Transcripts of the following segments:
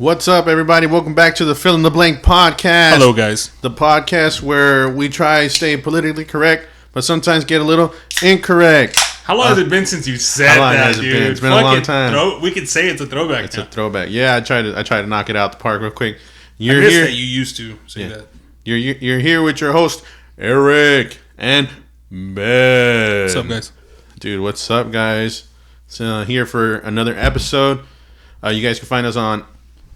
What's up, everybody? Welcome back to the Fill in the Blank podcast. Hello, guys. The podcast where we try to stay politically correct, but sometimes get a little incorrect. How long has it been since you said that, dude? How long has it been? It's been a long time. We could say it's a throwback. It's a throwback. Yeah, I try to knock it out the park real quick. I miss that you used to say that. You're here with your host Eric and Ben. What's up, guys? Dude, what's up, guys? So here for another episode. You guys can find us on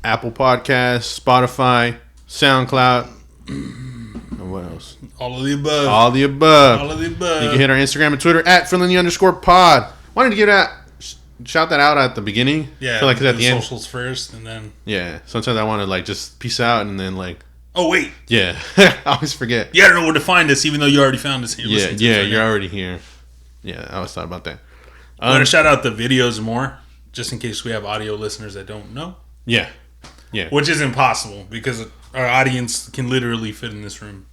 Apple Podcasts, Spotify, SoundCloud. And what else? All of the above. All the above. All of the above. You can hit our Instagram and Twitter at @FillInThe_pod. Wanted to give that shout that out at the beginning. Yeah, I feel like at the end, socials first, and then sometimes I want to just peace out and then oh wait, I always forget. You don't know where to find us, even though you already found us. You're already here. Yeah, I always thought about that. I want to shout out the videos more, just in case we have audio listeners that don't know. Yeah. Which is impossible because our audience can literally fit in this room.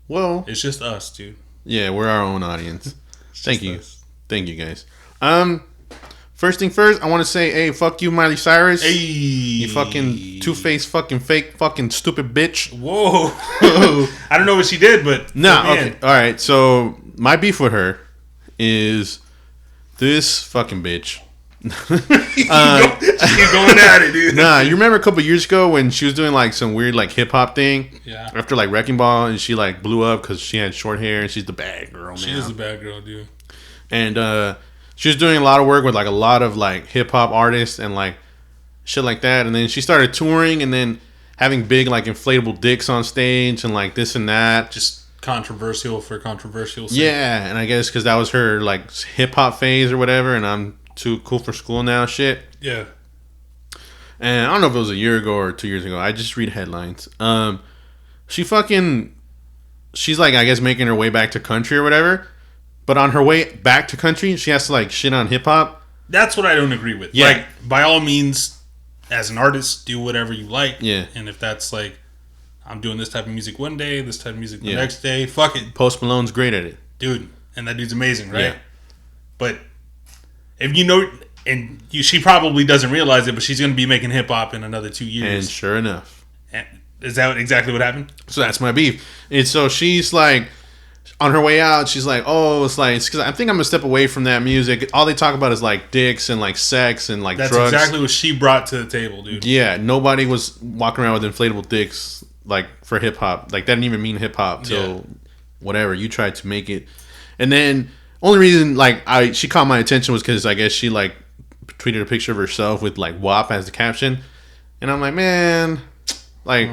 Well, it's just us, dude. Yeah, we're our own audience. Thank you, guys. First thing first, I want to say, hey, fuck you, Miley Cyrus. Hey, you fucking two-faced, fucking fake, fucking stupid bitch. Whoa. I don't know what she did, but okay, all right. So my beef with her is this fucking bitch. She's going at it, dude. Nah, you remember a couple years ago when she was doing some weird hip hop thing? Yeah. After Wrecking Ball, and she blew up because she had short hair and she's the bad girl now. She is the bad girl, dude. And she was doing a lot of work with a lot of hip hop artists and shit like that. And then she started touring and then having big inflatable dicks on stage and this and that. Just controversial for controversial sake. Yeah, and I guess because that was her hip hop phase or whatever, and I'm too cool for school now shit. Yeah. And I don't know if it was a year ago or 2 years ago. I just read headlines. She's I guess making her way back to country or whatever. But on her way back to country, she has to shit on hip hop. That's what I don't agree with. Yeah. By all means, as an artist, do whatever you like. Yeah. And if that's I'm doing this type of music one day, this type of music the next day, fuck it. Post Malone's great at it. Dude, and that dude's amazing, right? Yeah. But if you know, she probably doesn't realize it, but she's going to be making hip hop in another 2 years. And sure enough. Is that exactly what happened? So that's my beef. And so she's on her way out, she's it's because I think I'm gonna step away from that music. All they talk about is dicks and sex and That's drugs. That's exactly what she brought to the table, dude. Yeah, nobody was walking around with inflatable dicks for hip hop. That didn't even mean hip hop till whatever you tried to make it. And then only reason she caught my attention was because I guess she tweeted a picture of herself with WAP as the caption, and I'm like, man, I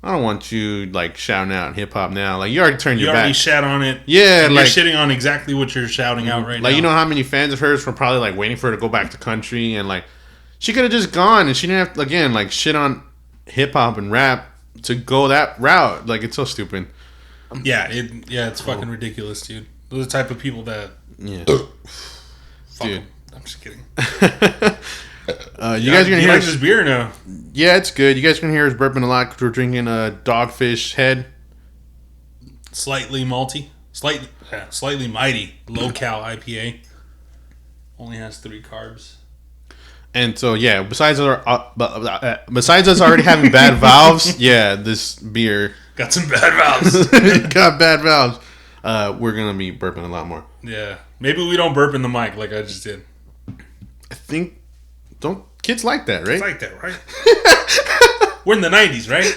don't want you shouting out hip hop now. You already turned your back. You already shat on it. Yeah, and you're shitting on exactly what you're shouting out right now. You know how many fans of hers were probably waiting for her to go back to country, and she could have just gone, and she didn't have to again shit on hip hop and rap to go that route. It's so stupid. Yeah, it's fucking ridiculous, dude. Those are the type of people that dude. I'm just kidding. You guys are gonna hear this beer now? Yeah, it's good. You guys can hear us burping a lot because we're drinking a Dogfish Head. Slightly malty, slightly mighty, low cal IPA. Only has 3 carbs. And so besides us already having bad valves, this beer got some bad valves. Got bad valves. We're gonna be burping a lot more. Yeah, maybe we don't burp in the mic like I just did. I think kids like that, right? Kids like that, right? We're in the 90s, right?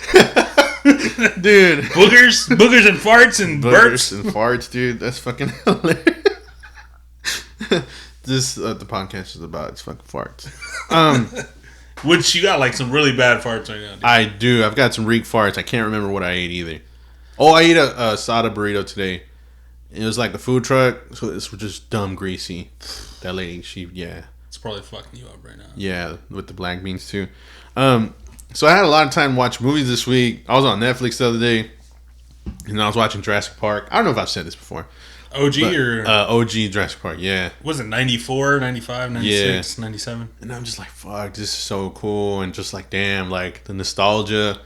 Dude. Boogers and farts and burps. And farts, dude. That's fucking hilarious. This the podcast is about it's fucking farts. Which you got some really bad farts right now, dude. I do. I've got some reek farts. I can't remember what I ate either. Oh, I ate a sada burrito today. It was a food truck, so it's just dumb greasy. That lady, it's probably fucking you up right now. Yeah, with the black beans too. So I had a lot of time to watch movies this week. I was on Netflix the other day, and I was watching Jurassic Park. I don't know if I've said this before. OG or? OG Jurassic Park, yeah. Was it 94, 95, 96, 97? And I'm just fuck, this is so cool. And just damn, the nostalgia.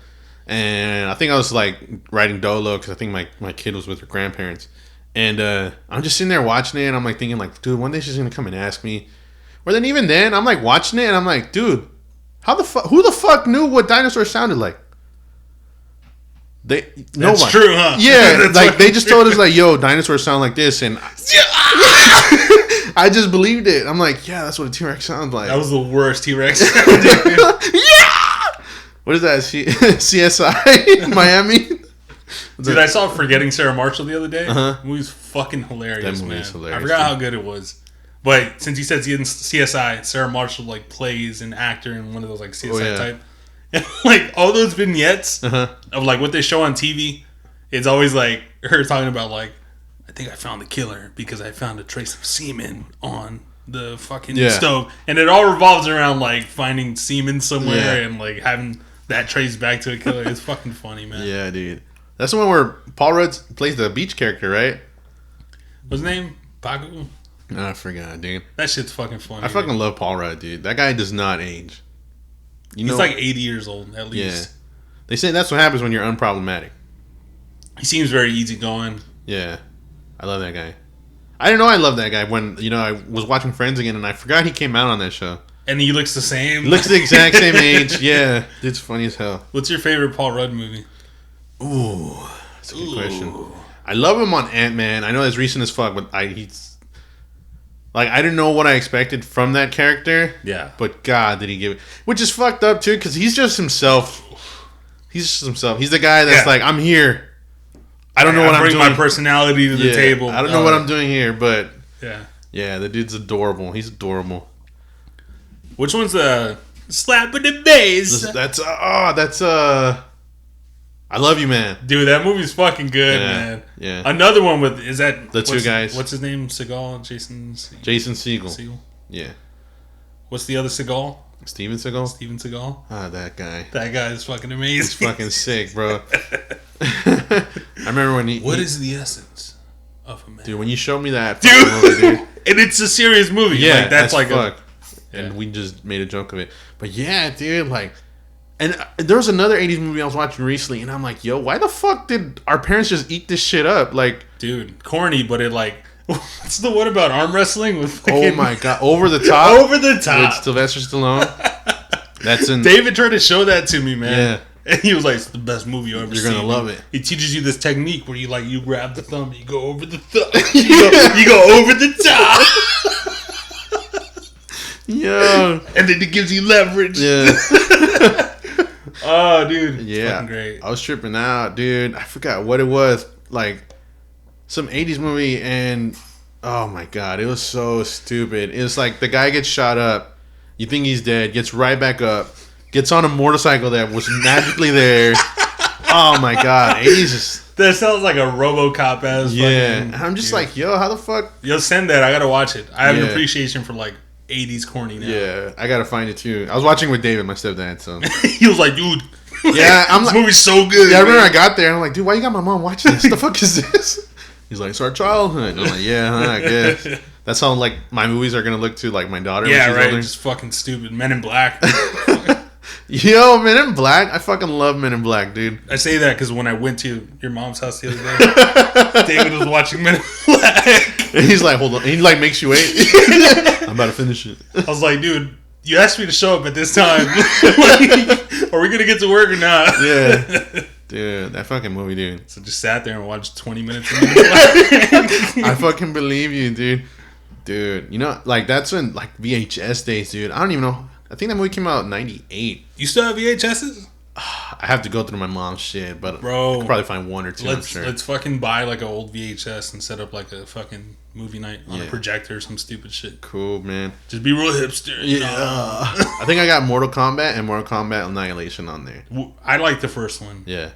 And I think I was writing Dolo because I think my kid was with her grandparents. And I'm just sitting there watching it, and I'm thinking dude, one day she's going to come and ask me. Or then even then, I'm watching it, and I'm dude, Who the fuck knew what dinosaurs sounded like? That's true, huh? Yeah, like they just told us like, yo, dinosaurs sound like this, and I just believed it. I'm like, yeah, that's what a T-Rex sounds like. That was the worst T-Rex. Yeah. What is that? CSI Miami? Dude, I saw Forgetting Sarah Marshall the other day. Uh-huh. The movie's fucking hilarious, That movie man. is hilarious, I forgot how good it was. But since you said CSI, Sarah Marshall like plays an actor in one of those like CSI type. And like all those vignettes of like what they show on TV, it's always like her talking about like, I think I found the killer because I found a trace of semen on the fucking stove. And it all revolves around like finding semen somewhere and like having that traced back to a killer. It's fucking funny, man. Yeah, dude. That's the one where Paul Rudd plays the beach character, right? What's his name? Baku? I forgot, dude. That shit's fucking funny. I fucking love Paul Rudd, dude. That guy does not age. He's like 80 years old, at least. Yeah. They say that's what happens when you're unproblematic. He seems very easygoing. Yeah. I love that guy. I didn't know I loved that guy when, I was watching Friends again and I forgot he came out on that show. And he looks the same. He looks the exact same age. Yeah. Dude's funny as hell. What's your favorite Paul Rudd movie? Ooh. That's a good question. I love him on Ant-Man. I know it's recent as fuck, but he's... Like, I didn't know what I expected from that character. Yeah. But God, did he give it... Which is fucked up, too, because he's just himself. He's just himself. He's the guy that's like, I'm here. I don't know what I'm doing. Bring my personality to the table. I don't know what I'm doing here, but... Yeah. Yeah, the dude's adorable. He's adorable. Which one's the slap in the face? That's I Love You, Man. Dude, that movie's fucking good, man. Yeah. Another one with the two guys. What's his name? Jason Segel. Yeah. What's the other Seagal? Steven Seagal. Steven Seagal. Ah, that guy. That guy is fucking amazing. He's fucking sick, bro. I remember when What is the essence of a man? Dude, when you showed me that movie, dude. And it's a serious movie. Yeah, like, that's like fuck. And we just made a joke of it. But yeah, dude, like... And there was another 80s movie I was watching recently, and I'm like, yo, why the fuck did our parents just eat this shit up? Like... Dude, corny, but it like... What's the one about arm wrestling with fucking... Oh my god, Over the Top? Over the Top. With Sylvester Stallone. That's in... David tried to show that to me, man. Yeah. And he was like, it's the best movie I've ever seen. You're gonna love it. He teaches you this technique where you grab the thumb, you go over the thumb. You go over the top. Yeah. And then it gives you leverage. Yeah. Oh, dude. Yeah. Fucking great. I was tripping out, dude. I forgot what it was. Like, some 80s movie, and oh my god, it was so stupid. It was like the guy gets shot up. You think he's dead. Gets right back up. Gets on a motorcycle that was magically there. Oh my god. 80s is... That sounds like a RoboCop ass. Yeah. And I'm just like, yo, how the fuck... Yo, send that. I gotta watch it. I have an appreciation for like 80s corny now. Yeah, I gotta find it too. I was watching with David, my stepdad, so... He was like, dude... Yeah, I'm this like... movie's so good. Yeah, I remember I got there and I'm like, dude, why you got my mom watching this? The fuck is this? He's like, it's our childhood. And I'm like, yeah, I guess. That's how like my movies are gonna look to like my daughter. Yeah, when she's right. older. Just fucking stupid. Men in Black. Yo, Men in Black. I fucking love Men in Black, dude. I say that because when I went to your mom's house the other day, David was watching Men in Black. And he's like, hold on. And he like makes you wait. I'm about to finish it. I was like, dude, you asked me to show up at this time. Like, are we gonna get to work or not? Yeah. Dude, that fucking movie, dude. So just sat there and watched 20 minutes of Men in Black. I fucking believe you, dude. Dude, you know, like that's when like VHS days, dude. I don't even know. I think that movie came out in 98. You still have VHSs? I have to go through my mom's shit, but bro, I could probably find one or two. I'm sure. Let's fucking buy like an old VHS and set up like a fucking movie night on a projector or some stupid shit. Cool, man. Just be real hipster. Yeah. I think I got Mortal Kombat and Mortal Kombat Annihilation on there. I like the first one. Yeah.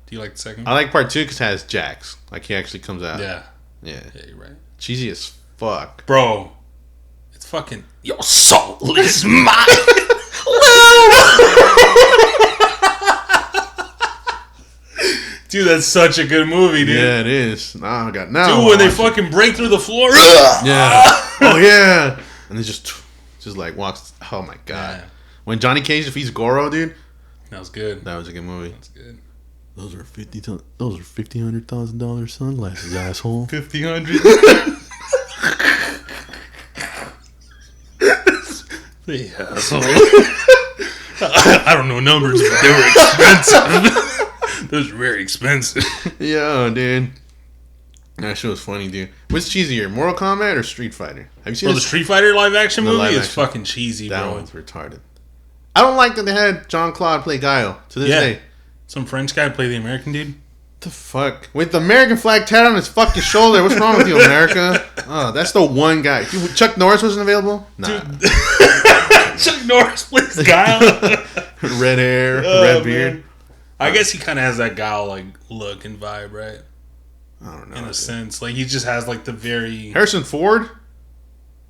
Do you like the second? I like part 2 because it has Jax. Like he actually comes out. Yeah. Yeah. Yeah, you're right. Cheesy as fuck. Bro, it's fucking... Your soul is mine! Dude, that's such a good movie, dude. Yeah, it is. Nah, I got now. Dude, when they fucking break through the floor. Yeah. Oh yeah. And it just like walks. Oh my god. Yeah. When Johnny Cage defeats Goro, dude. That was good. That was a good movie. That's good. Those are $1,500,000 sunglasses, asshole. 1,500. The asshole. I don't know numbers, but they were expensive. Those were very expensive. Yo, dude. That shit was funny, dude. What's cheesier, Mortal Kombat or Street Fighter? Have you seen the Street Fighter live action movie? Live is action. fucking cheesy, that bro. That one's retarded. I don't like that they had Jean-Claude play Guile to this day. Some French guy play the American dude. The fuck? With the American flag tatted on his fucking shoulder. What's wrong with you, America? Oh, that's the one guy. Chuck Norris wasn't available? Nah. Chuck Norris plays Guile. Red hair, red beard. Man. I guess he kind of has that Guile like look and vibe, right? I don't know. In a sense. Like he just has like the very... Harrison Ford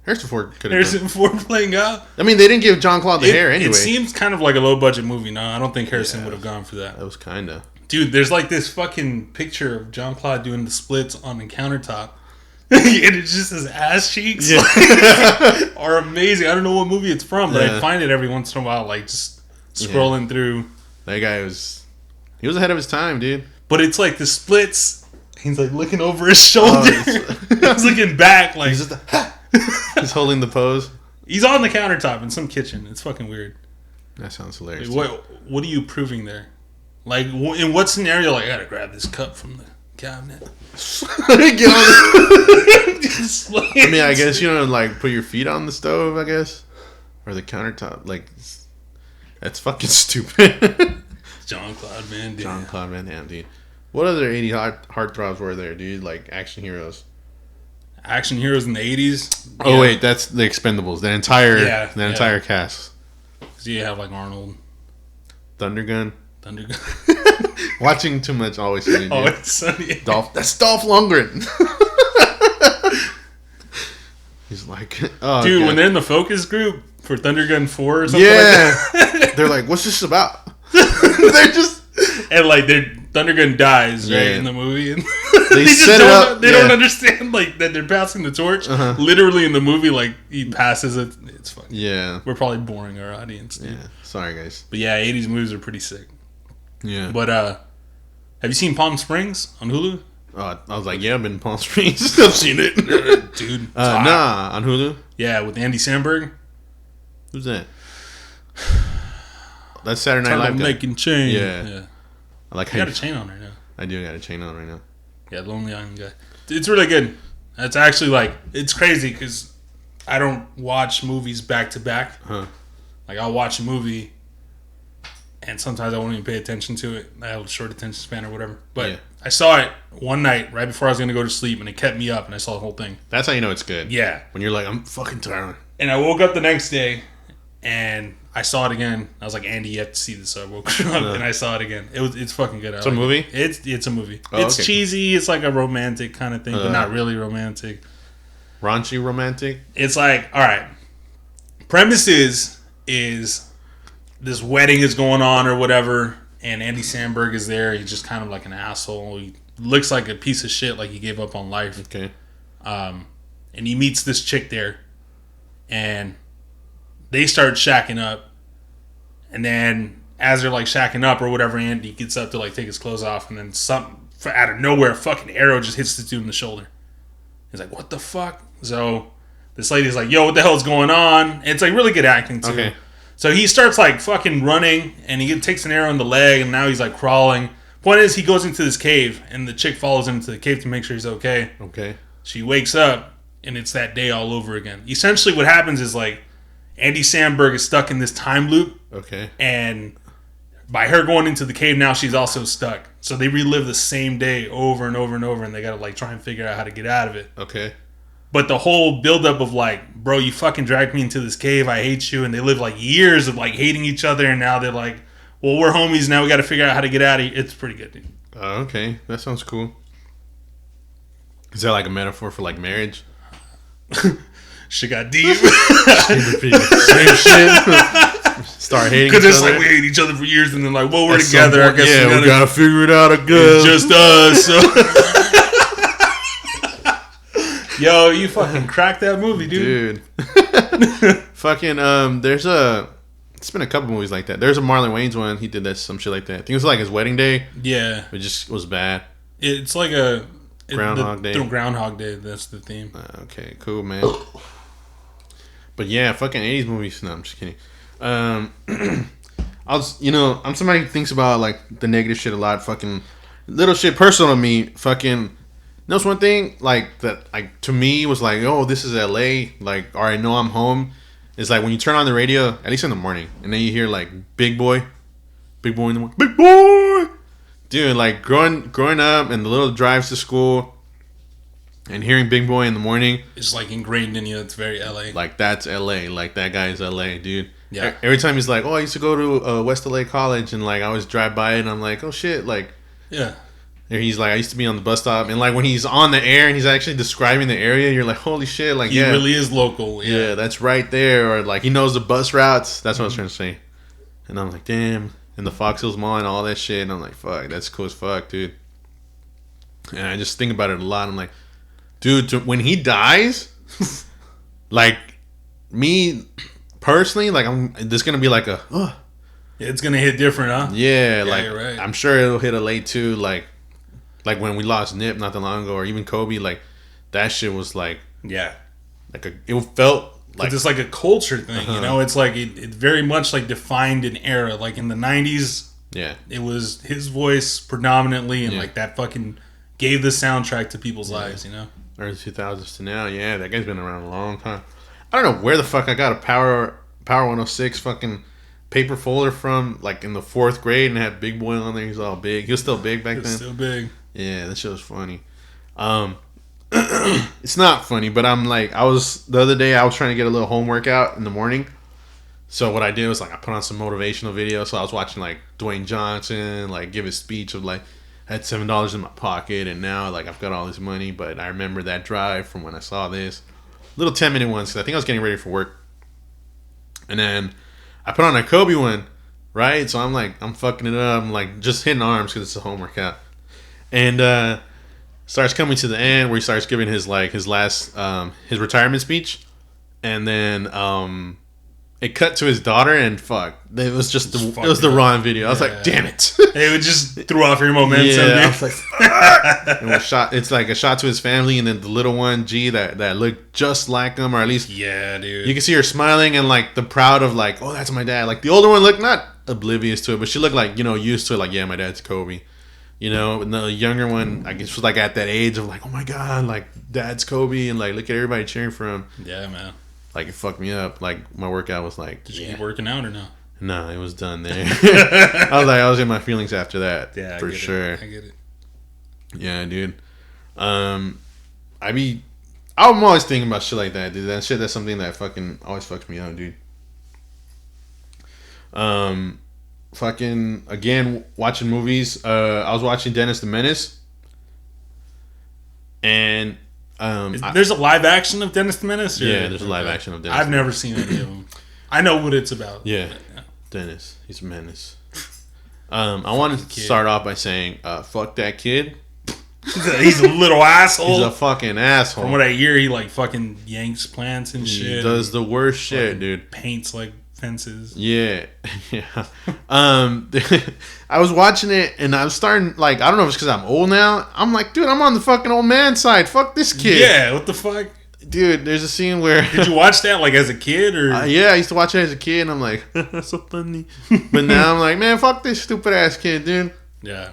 could have Harrison Ford playing Guile? I mean, they didn't give Jean-Claude the hair anyway. It seems kind of like a low-budget movie. No, I don't think Harrison would have gone for that. That was kind of... Dude, there's like this fucking picture of Jean-Claude doing the splits on the countertop. And it's just his ass cheeks are amazing. I don't know what movie it's from, but I find it every once in a while, like just scrolling through. That guy he was ahead of his time, dude. But it's like the splits. He's like looking over his shoulder. He's looking back, like he's holding the pose. He's on the countertop in some kitchen. It's fucking weird. That sounds hilarious. Like, what are you proving there? Like, in what scenario? Like, I gotta grab this cup from the cabinet. Get on I mean, I guess, like, put your feet on the stove, I guess. Or the countertop. Like, that's fucking stupid. Jean-Claude Van Damme. Jean-Claude Van Damme, dude. What other 80s heartthrobs were there, dude? Like, action heroes. Action heroes in the 80s? Oh, wait, that's the Expendables. The entire cast. Because you have, like, Arnold. Thundergun. Thundergun. Watching too much Always Sunny, dude. Always Sunny. That's Dolph Lundgren. He's like, oh, dude, God. when they're in the focus group for Thundergun 4 or something like that. They're like, what's this about? They're just... And, like, Thundergun dies, right, in the movie. And they set it up. They don't understand, like, that they're passing the torch. Literally in the movie, like, he passes it. It's fun. Yeah. We're probably boring our audience, dude. Yeah. Sorry, guys. But, yeah, 80s movies are pretty sick. Yeah. But, have you seen Palm Springs on Hulu? I was like, yeah, I've been in Palm Springs. I've seen it. Dude. Nah, on Hulu? Yeah, with Andy Samberg. Who's that? That's Saturday Night Live guy. Making chain. Yeah. I like how you got a chain on right now. I do got a chain on right now. Yeah, Lonely Island guy. It's really good. It's actually like, it's crazy because I don't watch movies back to back. Like, I'll watch a movie and sometimes I won't even pay attention to it. I have a short attention span or whatever. But I saw it one night right before I was going to go to sleep and it kept me up and I saw the whole thing. That's how you know it's good. Yeah. When you're like, I'm fucking tired. And I woke up the next day and I saw it again. I was like, Andy, you have to see this. So I woke up and I saw it again. It's fucking good. It's a movie? It's a movie. Oh, it's cheesy. It's like a romantic kind of thing, but not really romantic. Raunchy romantic? It's like, all right. Premise is this wedding is going on or whatever, and Andy Samberg is there. He's just kind of like an asshole. He looks like a piece of shit, like he gave up on life. Okay. And he meets this chick there, and they start shacking up. And then as they're like shacking up or whatever, Andy gets up to like take his clothes off, and then something out of nowhere, a fucking arrow just hits the dude in the shoulder. He's like, what the fuck? So this lady's like, yo, what the hell's going on? And it's like really good acting too. Okay. So he starts like fucking running, and he takes an arrow in the leg, and now he's like crawling. Point is, he goes into this cave, and the chick follows him into the cave to make sure he's okay. Okay. She wakes up, and it's that day all over again. Essentially, what happens is like Andy Samberg is stuck in this time loop. Okay. And by her going into the cave now, she's also stuck. So they relive the same day over and over and over, and they gotta like try and figure out how to get out of it. Okay. But the whole buildup of like, bro, you fucking dragged me into this cave. I hate you. And they live like years of like hating each other. And now they're like, well, we're homies. Now we got to figure out how to get out of here. It's pretty good, dude. Okay. That sounds cool. Is that like a metaphor for like marriage? Shit got deep. Same shit. Start hating each other. Because it's like we hate each other for years. And then like, well, we're together. I guess we got to figure it out again. It's just us. So. Yo, you fucking cracked that movie, dude. Fucking, it's been a couple movies like that. There's a Marlon Wayans one. He did that, some shit like that. I think it was like his wedding day. Yeah. It just was bad. It's like a... Groundhog Day. Groundhog Day, that's the theme. Okay, cool, man. But yeah, fucking 80s movies. No, I'm just kidding. I'm somebody who thinks about like the negative shit a lot. Fucking little shit personal to me. Fucking. That's one thing like that. Like to me was like, oh, this is L.A. Like, or I know I'm home. It's like when you turn on the radio, at least in the morning, and then you hear like Big Boy in the morning, Big Boy, dude. Like growing up and the little drives to school, and hearing Big Boy in the morning, it's like ingrained in you. It's very LA. Like that's LA. Like that guy's LA, dude. Yeah. Every time he's like, oh, I used to go to West LA College, and like I always drive by it, and I'm like, oh shit, like yeah. And he's like, I used to be on the bus stop, and like when he's on the air and he's actually describing the area, you're like, holy shit, like he really is local. Yeah, that's right there, or like he knows the bus routes. That's what I was trying to say. And I'm like, damn, and the Fox Hills Mall and all that shit, and I'm like, fuck, that's cool as fuck, dude. And I just think about it a lot. I'm like, dude, when he dies, like me personally, like there's gonna be like a, it's gonna hit different, huh? Yeah, like you're right. I'm sure it'll hit a late too, like when we lost Nip not that long ago, or even Kobe, like that shit was like, yeah, like it felt like it's like a culture thing, you know. It's like it very much like defined an era. Like in the '90s, yeah, it was his voice predominantly, and like that fucking gave the soundtrack to people's lives, you know. Early 2000s to now, yeah, that guy's been around a long time. I don't know where the fuck I got a Power 106 fucking paper folder from, like in the 4th grade, and had Big Boy on there. He's all big. He was still big back then. Still big. Yeah, that shit was funny. It's not funny, but I'm like, the other day I was trying to get a little home workout in the morning. So what I did was like I put on some motivational videos. So I was watching like Dwayne Johnson like give his speech of like, I had $7 in my pocket and now like I've got all this money. But I remember that drive from when I saw this little 10-minute ones because I think I was getting ready for work. And then I put on a Kobe one, right? So I'm fucking it up. I'm like just hitting arms because it's a home workout. And starts coming to the end where he starts giving his last his retirement speech, and then it cut to his daughter, and fuck, it was just it was the wrong video. I was like, damn it! It just threw off your momentum. Yeah, I was like, and it's like a shot to his family, and then the little one, G, that looked just like him, or at least dude, you can see her smiling and like the proud of like, oh, that's my dad. Like the older one looked not oblivious to it, but she looked like, you know, used to it. Like, yeah, my dad's Kobe. You know, and the younger one, I guess, was like at that age of like, oh my god, like dad's Kobe, and like look at everybody cheering for him. Yeah, man. Like it fucked me up. Like my workout was like, did you keep working out or no? No, it was done there. I was in my feelings after that. Yeah, for sure. I get it. Yeah, dude. I'm always thinking about shit like that, dude. That shit, that's something that fucking always fucks me up, dude. Fucking again, watching movies. I was watching Dennis the Menace, and there's a live action of Dennis the Menace. Yeah, there's a live action of Dennis. I've never seen any of them. I know what it's about. Yeah, Dennis, he's a menace. I want to start off by saying, fuck that kid. He's a little asshole. He's a fucking asshole. From what I hear, he like fucking yanks plants and shit. He does the worst shit, dude. Paints like fences. Yeah. Yeah. I was watching it and I'm starting, like, I don't know if it's because I'm old now. I'm like, dude, I'm on the fucking old man side. Fuck this kid. Yeah, what the fuck? Dude, there's a scene where... Did you watch that, like, as a kid, or...? Yeah, I used to watch it as a kid, and I'm like, that's so funny. But now I'm like, man, fuck this stupid-ass kid, dude. Yeah.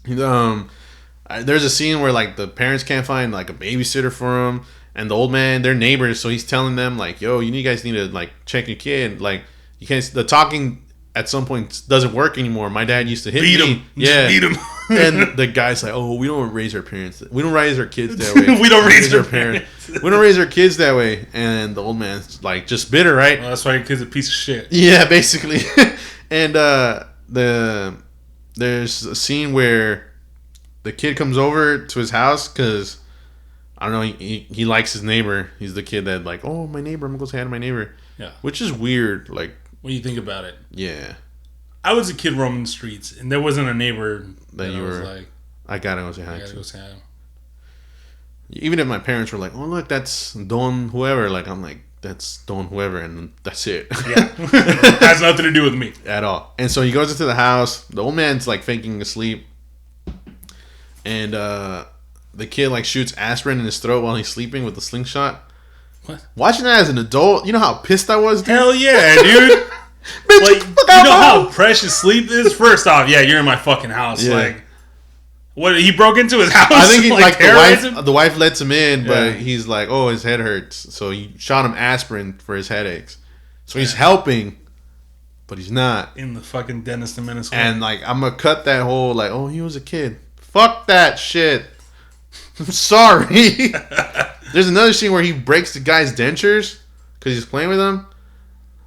There's a scene where, like, the parents can't find, like, a babysitter for him, and the old man, they're neighbors, so he's telling them, like, yo, you guys need to, like, check your kid. Like, you can't... The talking at some point doesn't work anymore. My dad used to hit me. Him. Yeah. Just beat him. And the guy's like, oh, we don't raise our parents. We don't raise our kids that way. We don't raise our parents. We don't raise our kids that way. And the old man's like just bitter, right? Well, that's why your kid's a piece of shit. Yeah, basically. And there's a scene where the kid comes over to his house because I don't know, he likes his neighbor. He's the kid that like, oh, my neighbor, I'm gonna go say hi to my neighbor. Yeah. Which is weird, like when you think about it. Yeah. I was a kid roaming the streets, and there wasn't a neighbor that you was were like, I gotta go say hi to. I gotta go say hi. Even if my parents were like, oh, look, that's Don whoever, like, I'm like, that's Don whoever, and that's it. Yeah. Has nothing to do with me. At all. And so he goes into the house. The old man's, like, faking asleep. And the kid, like, shoots aspirin in his throat while he's sleeping with a slingshot. What? Watching that as an adult, you know how pissed I was, dude? Hell yeah, dude. Bitch, like, you know how precious sleep is? First off, yeah, you're in my fucking house. Yeah. Like, what, he broke into his house? I think he, like the wife lets him in, but he's like, oh, his head hurts. So he shot him aspirin for his headaches. So he's helping, but he's not. In the fucking Dennis the Menace. And like, I'm going to cut that whole, like, oh, he was a kid. Fuck that shit. I'm sorry. There's another scene where he breaks the guy's dentures because he's playing with them.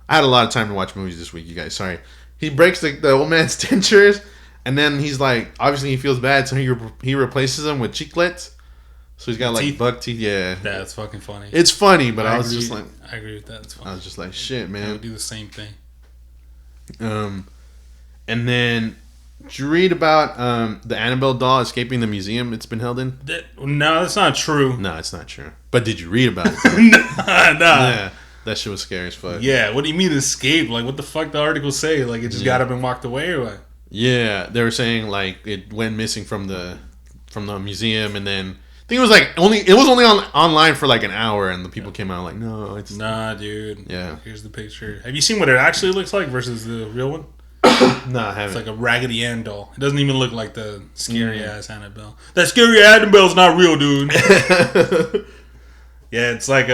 I had a lot of time to watch movies this week, you guys. Sorry. He breaks the old man's dentures. And then he's like, obviously he feels bad, so he replaces them with chiclets. So he's got like teeth. Buck teeth. Yeah, that's fucking funny. It's funny, but I was just like, I agree with that. It's funny. I was just like, shit, man. I would do the same thing. And then did you read about the Annabelle doll escaping the museum it's been held in? No, that's not true. No, it's not true. But did you read about it? Nah. Yeah, that shit was scary as fuck. Yeah, what do you mean escape? Like, what the fuck the article say? Like, it just got up and walked away, or what? Yeah, they were saying like it went missing from the museum, and then I think it was like only online for like an hour, and the people came out like, no, it's nah, dude. Yeah, here's the picture. Have you seen what it actually looks like versus the real one? No, I haven't. It's like a Raggedy Ann doll. It doesn't even look like the scary ass Annabelle. That scary Annabelle's not real, dude. Yeah, it's like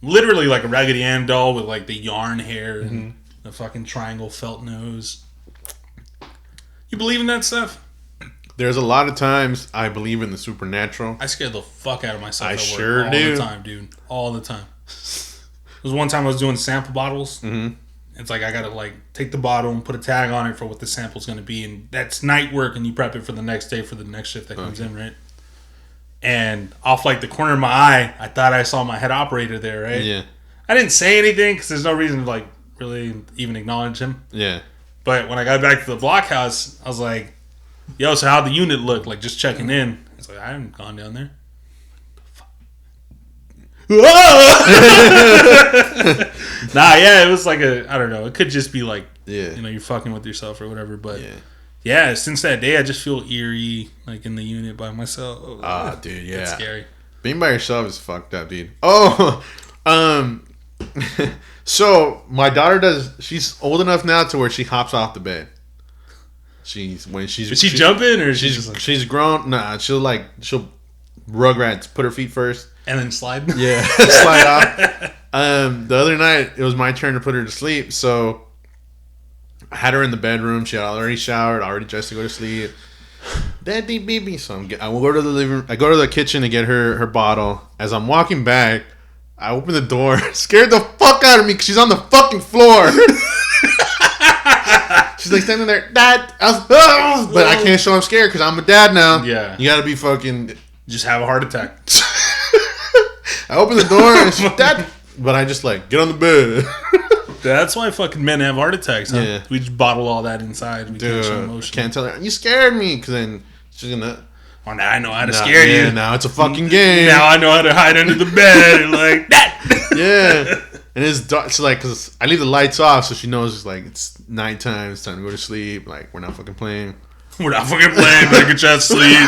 literally like a Raggedy Ann doll with like the yarn hair and the fucking triangle felt nose. You believe in that stuff? There's a lot of times I believe in the supernatural. I scare the fuck out of myself. I sure all do. All the time, dude. All the time. There was one time I was doing sample bottles. Mm-hmm. It's like I gotta like take the bottle and put a tag on it for what the sample's gonna be, and that's night work, and you prep it for the next day for the next shift that comes in, right? And off like the corner of my eye, I thought I saw my head operator there, right? Yeah. I didn't say anything because there's no reason to like really even acknowledge him. Yeah. But when I got back to the blockhouse, I was like, yo, so how'd the unit look? Like, just checking in. It's like, I haven't gone down there. Nah, yeah, it was like I don't know. It could just be like, you're fucking with yourself or whatever. But yeah, since that day, I just feel eerie, like in the unit by myself. Ah, dude, yeah. It's scary. Being by yourself is fucked up, dude. Oh, so my daughter she's old enough now to where she hops off the bed. Is she jumping or she's grown? Nah, she'll Rugrats put her feet first and then slide. Yeah, slide off. The other night it was my turn to put her to sleep, so I had her in the bedroom. She had already showered, already dressed to go to sleep. Daddy, baby. So I will go to the living room. I go to the kitchen to get her bottle. As I'm walking back, I open the door, scared the fuck out of me because she's on the fucking floor. She's like standing there, Dad. But I can't show I'm scared because I'm a dad now. Yeah. You gotta be fucking. Just have a heart attack. I open the door and she's Dad. But I just like, get on the bed. That's why fucking men have heart attacks, huh? Yeah. We just bottle all that inside. We can't show emotion. Can't tell her, you scared me, because then she's gonna. Oh, now I know how to scare you. Now it's a fucking game. Now I know how to hide under the bed and like that. Yeah. And it's dark. So like, because I leave the lights off, so she knows it's like it's nighttime. It's time to go to sleep. Like we're not fucking playing. We're not fucking playing. Make a child sleep.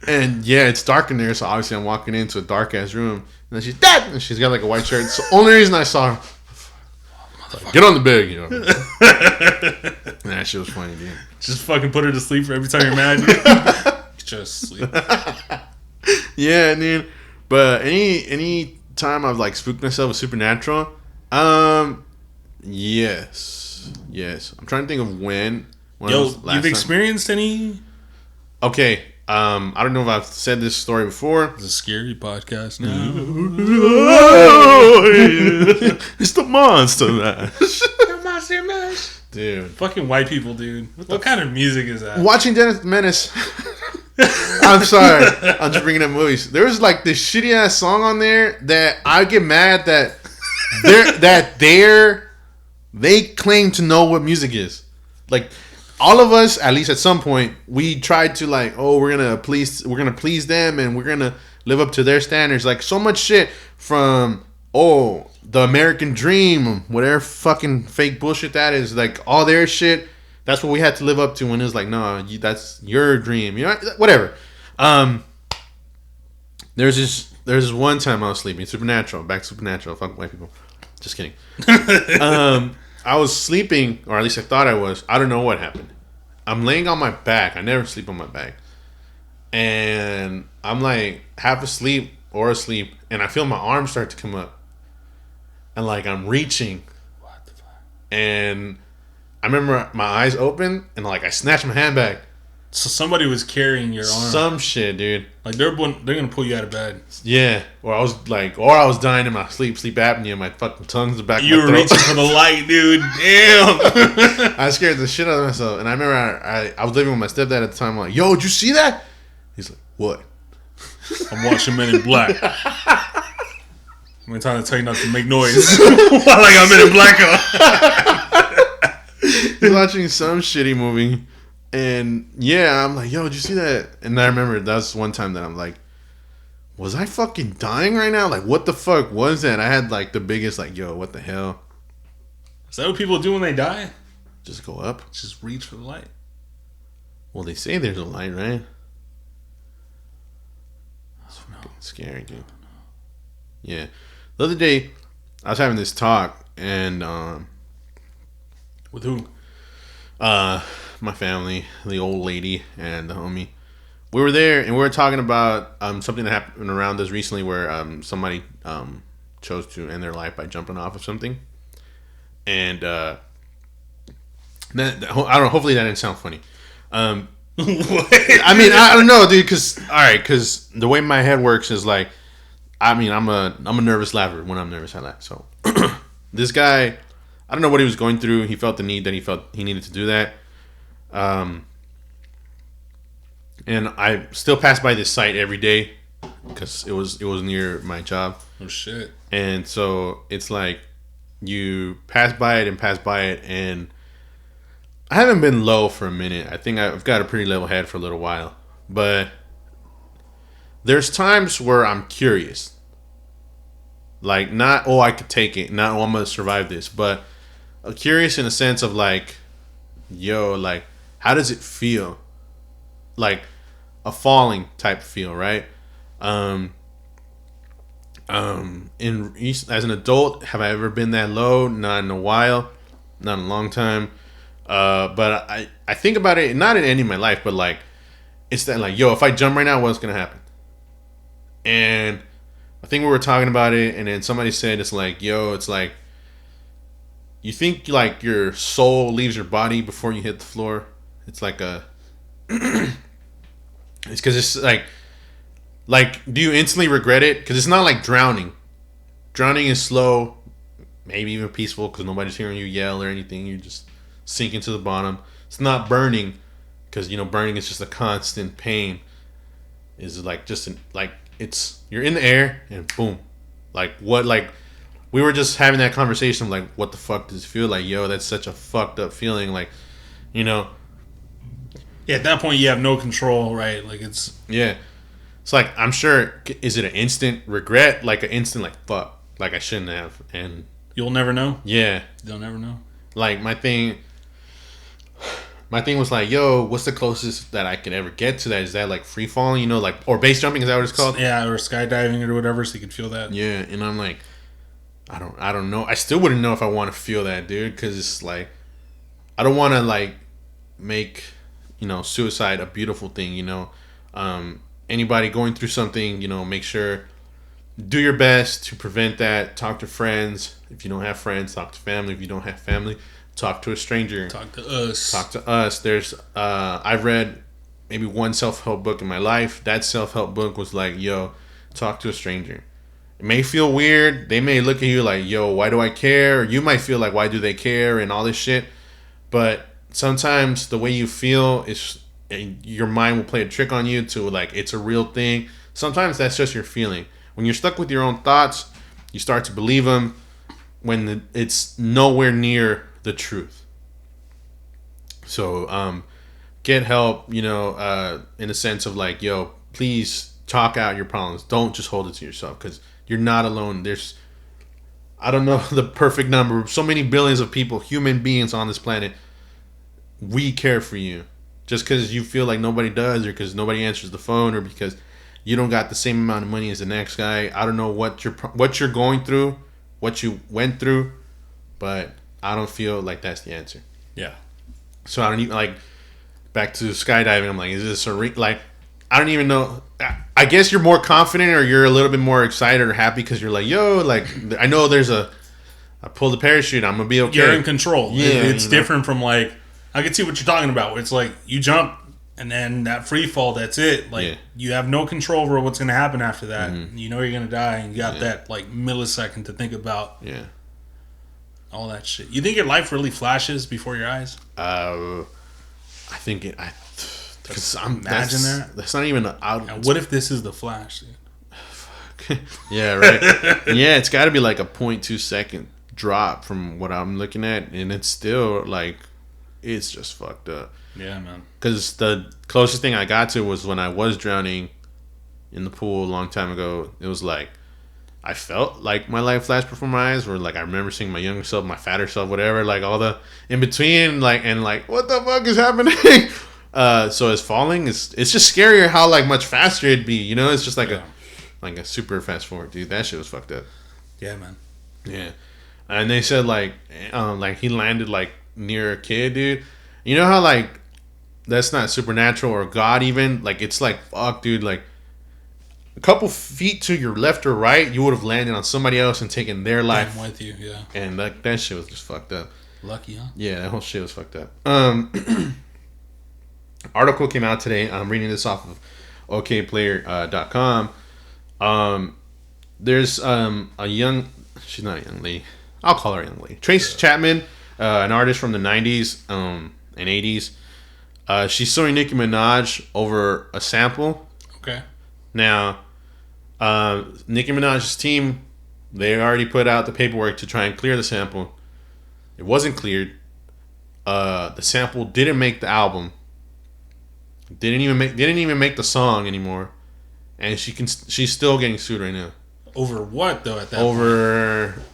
And yeah, it's dark in there, so obviously I'm walking into a dark ass room, and then she's dead, and she's got like a white shirt. It's the only reason I saw her. Like, get on the bed, you know. That shit was funny, dude. Just fucking put her to sleep for every time you're mad. Just sleep. Yeah, dude. But any time I've like spooked myself with supernatural, yes. I'm trying to think of when. Yo, you've experienced any? Okay. I don't know if I've said this story before. It's a scary podcast now. It's the Monster Mash. The Monster Mash. Dude. Fucking white people, dude. What kind of music is that? Watching Dennis the Menace. I'm sorry. I'm just bringing up movies. There was like this shitty ass song on there that I get mad that they claim to know what music is. Like, all of us, at least at some point, we tried to like, oh, we're gonna please them, and we're gonna live up to their standards. Like so much shit from the American Dream, whatever fucking fake bullshit that is. Like all their shit, that's what we had to live up to. When it was like, no, that's your dream, you know, whatever. There's this one time I was sleeping. Supernatural, back to Supernatural. Fuck white people. Just kidding. I was sleeping, or at least I thought I was. I don't know what happened. I'm laying on my back. I never sleep on my back. And I'm like half asleep or asleep, and I feel my arms start to come up. And like I'm reaching. What the fuck? And I remember my eyes open, and like I snatched my hand back. So somebody was carrying your arm. Some shit, dude. Like they're gonna pull you out of bed. Yeah. Or I was dying in my sleep apnea. My fucking tongue's the back of my throat. You were reaching for the light, dude. Damn. I scared the shit out of myself. And I remember I was living with my stepdad at the time. I'm like, yo, did you see that? He's like, what? I'm watching Men in Black. I'm trying to tell you not to make noise. While I got Men in Black on. He's watching some shitty movie. And yeah, I'm like, yo, did you see that? And I remember that's one time that I'm like, was I fucking dying right now? Like, what the fuck was that? I had like the biggest, like, yo, what the hell? Is that what people do when they die? Just go up? Just reach for the light. Well, they say there's a light, right? That's scary, dude. Yeah. The other day, I was having this talk, and with who? My family, the old lady, and the homie. We were there, and we were talking about something that happened around us recently, where somebody chose to end their life by jumping off of something, and I don't know. Hopefully, that didn't sound funny. What? I mean, I don't know, dude. Because the way my head works is like, I mean, I'm a nervous laugher. When I'm nervous, I laugh. So this guy, I don't know what he was going through. He felt the need that he felt he needed to do that. And I still pass by this site every day because it was near my job. Oh shit! And so it's like you pass by it, and I haven't been low for a minute. I think I've got a pretty level head for a little while, but there's times where I'm curious. Like, not, oh, I could take it. Not, oh, I'm going to survive this. But curious in a sense of like, yo, like, how does it feel? Like, a falling type feel, right? As an adult, have I ever been that low? Not in a while. Not in a long time. But I think about it, not in any of my life, but like, it's that like, yo, if I jump right now, what's going to happen? And I think we were talking about it, and then somebody said, it's like, yo, it's like, you think like your soul leaves your body before you hit the floor? It's like it's because it's like, do you instantly regret it? Because it's not like drowning. Drowning is slow, maybe even peaceful, because nobody's hearing you yell or anything. You just sinking to the bottom. It's not burning, because burning is just a constant pain. Is like just like it's you're in the air and boom, like what, like we were just having that conversation of like, what the fuck does it feel like? Yo, that's such a fucked up feeling. Like, Yeah, at that point you have no control, right? Like it's like, I'm sure, is it an instant regret? Like an instant like, fuck, like I shouldn't have, and you'll never know. Yeah, you'll never know. Like my thing was like, yo, what's the closest that I could ever get to that? Is that like free falling, like, or base jumping? Is that what it's called? Yeah, or skydiving or whatever, so you can feel that. Yeah, and I'm like, I don't know. I still wouldn't know if I want to feel that, dude, because it's like, I don't want to like make suicide a beautiful thing. Anybody going through something, make sure, do your best to prevent that. Talk to friends. If you don't have friends, talk to family. If you don't have family, talk to a stranger. Talk to us. There's I've read maybe one self-help book in my life. That self-help book was like, yo, talk to a stranger. It may feel weird. They may look at you like, yo, why do I care? Or you might feel like, why do they care? And all this shit. But sometimes the way you feel is, your mind will play a trick on you to like, it's a real thing. Sometimes that's just your feeling. When you're stuck with your own thoughts, you start to believe them when it's nowhere near the truth. So get help, in a sense of like, yo, please talk out your problems. Don't just hold it to yourself, because you're not alone. There's, I don't know the perfect number, so many billions of people, human beings on this planet. We care for you. Just because you feel like nobody does, or because nobody answers the phone, or because you don't got the same amount of money as the next guy. I don't know what you're going through. what you went through, but I don't feel like that's the answer. Yeah. So I don't even like back to skydiving. I'm like, is this like? I don't even know. I guess you're more confident, or you're a little bit more excited or happy because you're like, yo, like I know I pulled the parachute. I'm gonna be okay. You're in control. Yeah, it's different from like I can see what you're talking about. It's like you jump and then that free fall. That's it. Like you have no control over what's gonna happen after that. Mm-hmm. You know you're gonna die, and you got that like millisecond to think about. Yeah. All that shit. You think your life really flashes before your eyes? I think it. Imagine that. That's not even out. And what if this is the Flash? Yeah, right. Yeah, it's got to be like a 0.2 second drop from what I'm looking at, and it's still like, it's just fucked up. Yeah, man. Because the closest thing I got to was when I was drowning in the pool a long time ago. It was like I felt like my life flashed before my eyes, or like I remember seeing my younger self, my fatter self, whatever, like all the in between, like, and like what the fuck is happening? So it's falling. It's just scarier how like much faster it'd be. You know, it's just like a super fast forward, dude. That shit was fucked up. Yeah, man. Yeah, and they said like he landed like near a kid, dude. You know how like that's not supernatural or God even, like it's like fuck, dude, like a couple feet to your left or right, you would have landed on somebody else and taken their life. I'm with you, yeah. And that shit was just fucked up. Lucky, huh? Yeah, that whole shit was fucked up. Article came out today. I'm reading this off of okplayer.com. There's a young, she's not a young lady, I'll call her a young lady, Tracy Chapman, an artist from the 90s and 80s. She's suing Nicki Minaj over a sample. Okay. Now, Nicki Minaj's team, they already put out the paperwork to try and clear the sample. It wasn't cleared. The sample didn't make the album. Didn't even make the song anymore, and she's still getting sued right now. Over what though? At that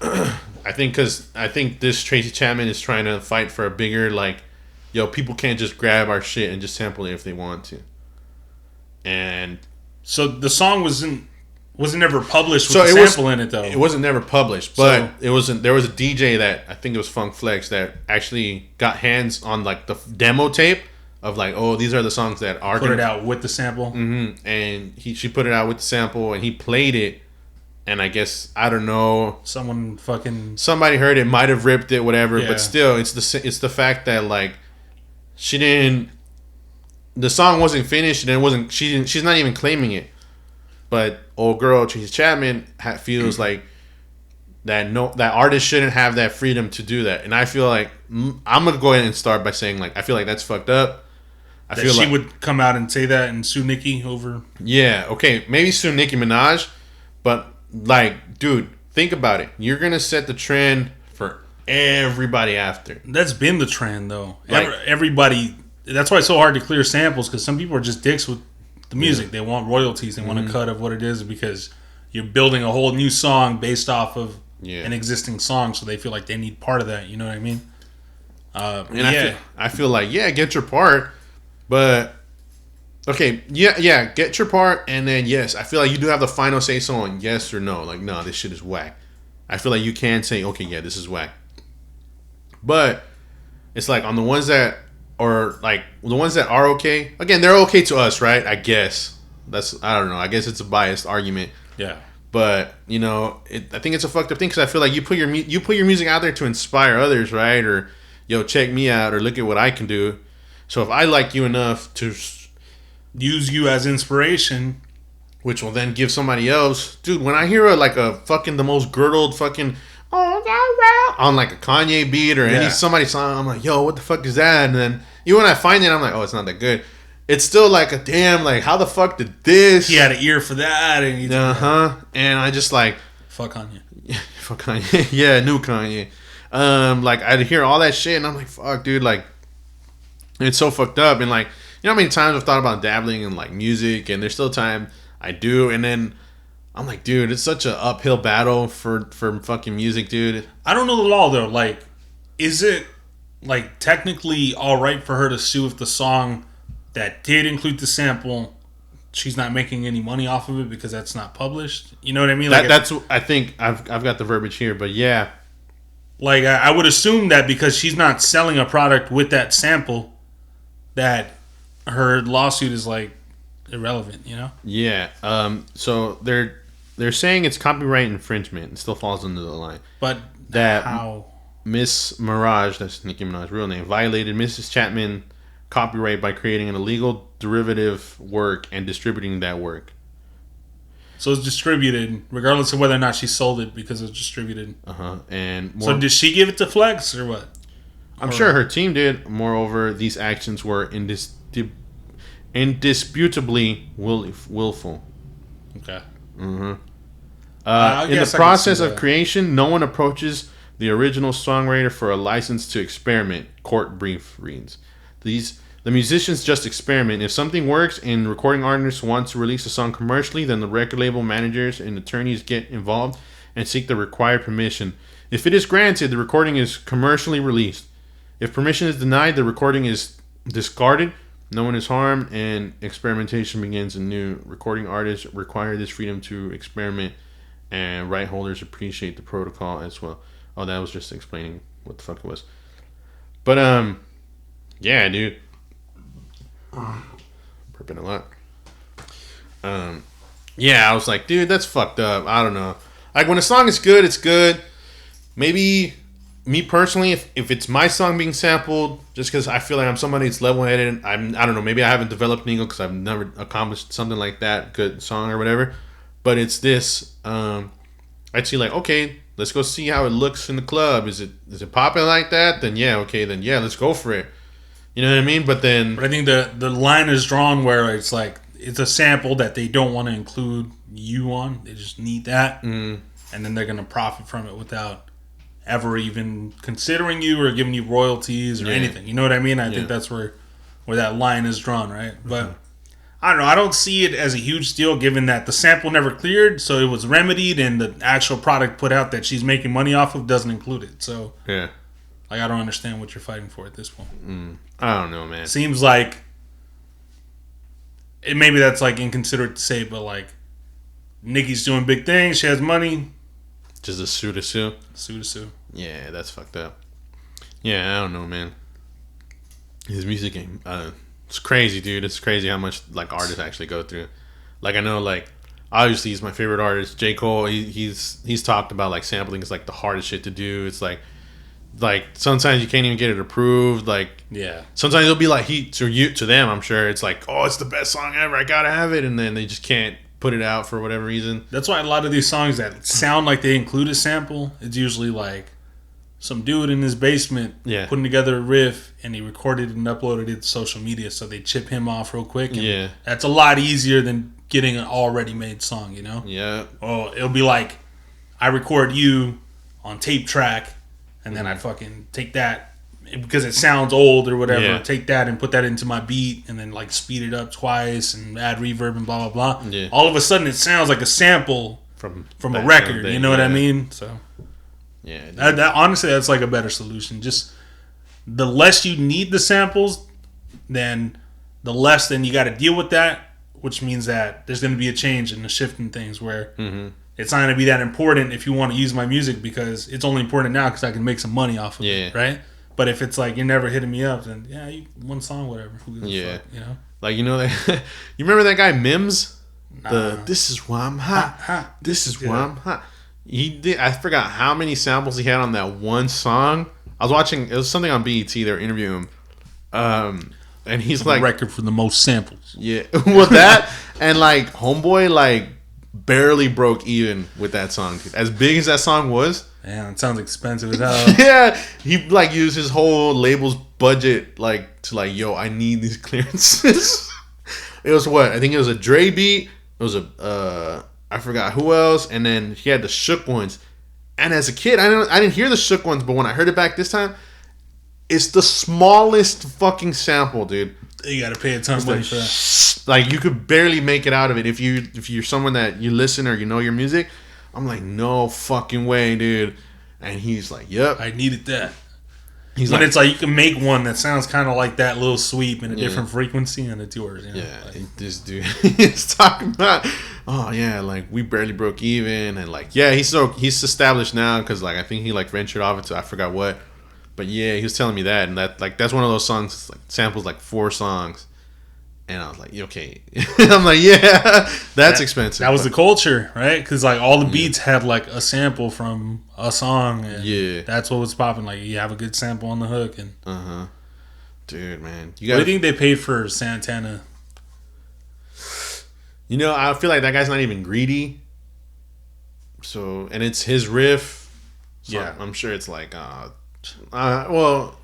point? I think this Tracy Chapman is trying to fight for a bigger, like, yo, people can't just grab our shit and just sample it if they want to. And so the song wasn't ever published with the sample in it though. It wasn't never published, but it wasn't. There was a DJ that I think it was Funk Flex that actually got hands on like the demo tape of like, oh, these are the songs that are put it out with the sample. Mm-hmm. And she put it out with the sample, and he played it. And I guess I don't know. Somebody heard it, might have ripped it, whatever. Yeah. But still, it's the fact that like she didn't. The song wasn't finished, and it wasn't. She's not even claiming it. But old girl Tracy Chapman feels like that artist shouldn't have that freedom to do that. And I feel like I'm gonna go ahead and start by saying like I feel like that's fucked up. I feel she would come out and say that and sue Nicki over. Yeah, okay, maybe sue Nicki Minaj, but like, dude, think about it. You're gonna set the trend for everybody after. That's been the trend though. Like, everybody. That's why it's so hard to clear samples, because some people are just dicks with the music. Yeah. They want royalties. They want a cut of what it is, because you're building a whole new song based off of an existing song, so they feel like they need part of that. You know what I mean? I feel like get your part. But okay, get your part, and then yes, I feel like you do have the final say so on yes or no. Like, no, this shit is whack. I feel like you can say, okay, yeah, this is whack. But it's like on the ones that are okay. Again, they're okay to us, right? I guess I don't know. I guess it's a biased argument. Yeah. But you know, I think it's a fucked up thing, because I feel like you put your music out there to inspire others, right? Or yo, check me out, or look at what I can do. So if I like you enough to use you as inspiration, which will then give somebody else, dude, when I hear a fucking the most girdled fucking on like a Kanye beat or somebody song, I'm like, yo, what the fuck is that? And then even when I find it, I'm like, oh, it's not that good. It's still like a damn, like, how the fuck did this? He had an ear for that, and and I just like fuck Kanye. Fuck Kanye. Yeah, new Kanye. Like I'd hear all that shit, and I'm like, fuck, dude, like. It's so fucked up. And like, you know how many times I've thought about dabbling in like music, and there's still time I do, and then I'm like, dude, it's such an uphill battle for fucking music, dude. I don't know the law though. Like, is it like technically all right for her to sue if the song that did include the sample she's not making any money off of it because that's not published. You know what I mean? Like that's I think I've got the verbiage here, but yeah. Like I would assume that because she's not selling a product with that sample, that her lawsuit is like irrelevant. You know? Yeah. So they're saying it's copyright infringement. It still falls under the line. But that how? Miss Mirage, that's Nicki Minaj's real name, violated Mrs. Chapman copyright by creating an illegal derivative work and distributing that work. So it's distributed, regardless of whether or not she sold it, because it's distributed. And so did she give it to Flex or what? I'm sure her team did. Moreover, these actions were indisputably willful. Okay. In the process of creation, no one approaches the original songwriter for a license to experiment. Court brief reads. The musicians just experiment. If something works and recording artists want to release a song commercially, then the record label managers and attorneys get involved and seek the required permission. If it is granted, the recording is commercially released. If permission is denied, the recording is discarded. No one is harmed, and experimentation begins anew. Recording artists require this freedom to experiment, and right holders appreciate the protocol as well. Oh, that was just explaining what the fuck it was. But yeah, dude. Burping a lot. Yeah, I was like, dude, that's fucked up. I don't know. Like, when a song is good, it's good. Maybe me personally, if it's my song being sampled, just because I feel like I'm somebody that's level-headed, I don't know, maybe I haven't developed an ego because I've never accomplished something like that, good song or whatever. But it's this. I'd see like, okay, let's go see how it looks in the club. Is it popping like that? Then yeah, okay, then yeah, let's go for it. You know what I mean? But I think the line is drawn where it's like it's a sample that they don't want to include you on. They just need that, and then they're gonna profit from it without ever even considering you or giving you royalties or anything. You know what I mean? I think that's where that line is drawn, right? But I don't know. I don't see it as a huge deal given that the sample never cleared, so it was remedied, and the actual product put out that she's making money off of doesn't include it. So yeah. Like, I don't understand what you're fighting for at this point. I don't know, man. Seems like maybe that's like inconsiderate to say, but like Nicki's doing big things. She has money. Just a sue to sue. Sue to sue. Yeah, that's fucked up. Yeah, I don't know, man. His music game, it's crazy, dude. It's crazy how much like artists actually go through. Like, I know, like, obviously he's my favorite artist, J. Cole. He's talked about like sampling is like the hardest shit to do. It's like sometimes you can't even get it approved. Like, yeah, sometimes it'll be like to them, I'm sure it's like, oh, it's the best song ever, I gotta have it, and then they just can't put it out for whatever reason. That's why a lot of these songs that sound like they include a sample, it's usually like some dude in his basement putting together a riff, and he recorded it and uploaded it to social media, so they chip him off real quick. And that's a lot easier than getting an already made song, you know? Yeah. Oh, it'll be like, I record you on tape track, and then I fucking take that, because it sounds old or whatever, take that and put that into my beat, and then like speed it up twice and add reverb and blah, blah, blah. Yeah. All of a sudden it sounds like a sample from a record, you know what I mean? So, yeah. That honestly, that's like a better solution. Just the less you need the samples, then the less then you got to deal with that, which means that there's going to be a change and a shift in things where it's not going to be that important if you want to use my music, because it's only important now because I can make some money off of it, right? But if it's like, you're never hitting me up, then one song, whatever. Who gives a fuck, you know? Like, you know, that you remember that guy Mims? This is why I'm hot. This is why I'm hot. He did. I forgot how many samples he had on that one song. I was watching. It was something on BET. They were interviewing him, and he's like, record for the most samples. Yeah, well, that and like Homeboy like barely broke even with that song. Dude. As big as that song was, man, it sounds expensive as hell. Yeah, he like used his whole label's budget like to like, yo, I need these clearances. It was what? I think it was a Dre beat. It was a I forgot who else, and then he had the Shook ones. And as a kid, I didn't hear the Shook ones, but when I heard it back this time, it's the smallest fucking sample, dude. You gotta pay a ton of money for that. Like, you could barely make it out of it if you're someone that you listen or you know your music. I'm like, no fucking way, dude. And he's like, yep, I needed that. It's like you can make one that sounds kind of like that little sweep in a different frequency, and it's yours. You know? Yeah, like, this dude is talking about, oh yeah, like we barely broke even, and like he's established now because like I think he like ventured off into I forgot what, but yeah, he was telling me that, and that's one of those songs like samples like 4 songs, and I was like, okay, I'm like, yeah, that's expensive. That was the culture, right? Because like all the beats had like a sample from a song, and that's what was popping. Like you have a good sample on the hook, and dude, man, what do you think they paid for Santana? You know, I feel like that guy's not even greedy. So, and it's his riff. So yeah, I'm sure it's like, well,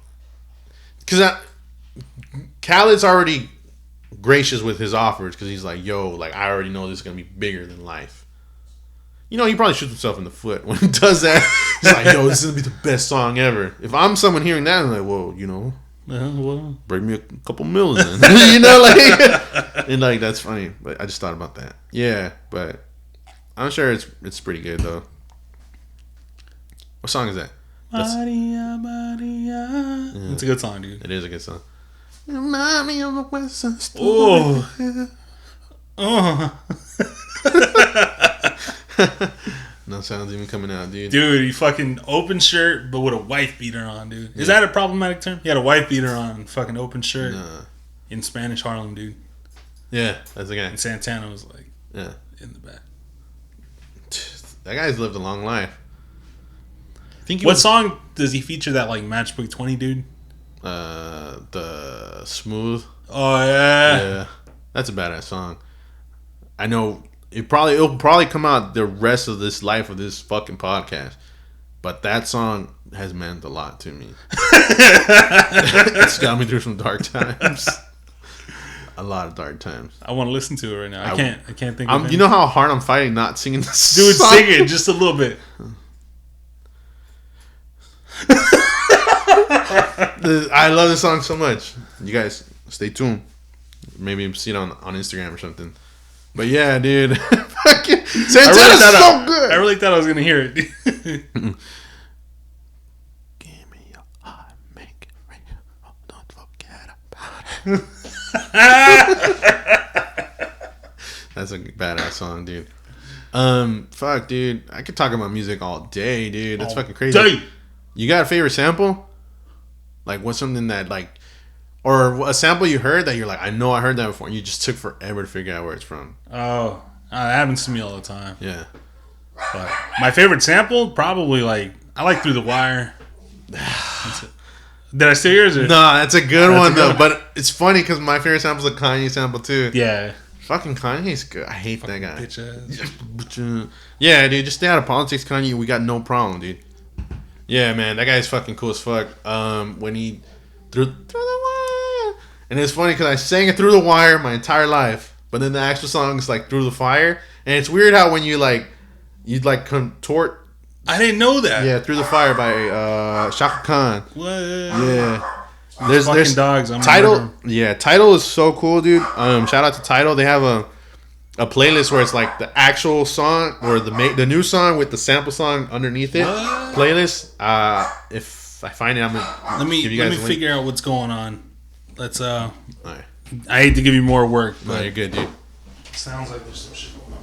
because Khaled's already gracious with his offers because he's like, yo, like I already know this is gonna be bigger than life. You know, he probably shoots himself in the foot when he does that. He's like, yo, this is gonna be the best song ever. If I'm someone hearing that, I'm like, well, you know, bring me a couple million, you know, like, and like that's funny. But I just thought about that. Yeah, but I'm sure it's pretty good though. What song is that? Maria, Maria. Yeah. It's a good song, dude. It is a good song. Mommy on the West Side Story. No sounds even coming out, dude. Dude, he fucking open shirt, but with a wife beater on, dude. Is that a problematic term? He had a wife beater on, fucking open shirt. In Spanish Harlem, dude. Yeah, that's the guy. And Santana was like, in the back. That guy's lived a long life. What song does he feature that like Matchbook 20 dude? The Smooth. Oh yeah. Yeah. That's a badass song. I know it'll probably come out the rest of this life of this fucking podcast. But that song has meant a lot to me. It's got me through some dark times. A lot of dark times. I want to listen to it right now. I can't think of it. You know how hard I'm fighting not singing this Dude, song? sing it just a little bit. I love this song so much. You guys stay tuned. Maybe see it on Instagram or something. But yeah, dude. Santana's so good. I really thought I was going to hear it. Give me your heart, make it real. Oh, don't forget about it. That's a badass song, dude. Fuck, dude. I could talk about music all day, dude. That's fucking crazy. Day. You got a favorite sample? Like, what's something that, like, or a sample you heard that you're like, I know I heard that before, and you just took forever to figure out where it's from? Oh, that happens to me all the time. Yeah. But my favorite sample, probably, like, I like Through the Wire. Did I steal yours? No, that's a good one, though. But it's funny because my favorite sample is a Kanye sample, too. Yeah. Fucking Kanye's good. I hate that guy. Bitch ass. Yeah, dude, just stay out of politics, Kanye. We got no problem, dude. Yeah, man, that guy's fucking cool as fuck. When he through the wire, and it's funny because I sang it Through the Wire my entire life, but then the actual song is like Through the Fire, and it's weird how when you'd contort. I didn't know that. Yeah, Through the Fire by Shaka Khan. What? Yeah. There's dogs. Tidal. Yeah, Tidal is so cool, dude. Shout out to Tidal. They have a playlist where it's like the actual song or the new song with the sample song underneath it. What? Playlist. If I find it, I'm gonna give you guys. Let me figure out what's going on. Let's. All right. I hate to give you more work, but no, you're good, dude. Sounds like there's some shit going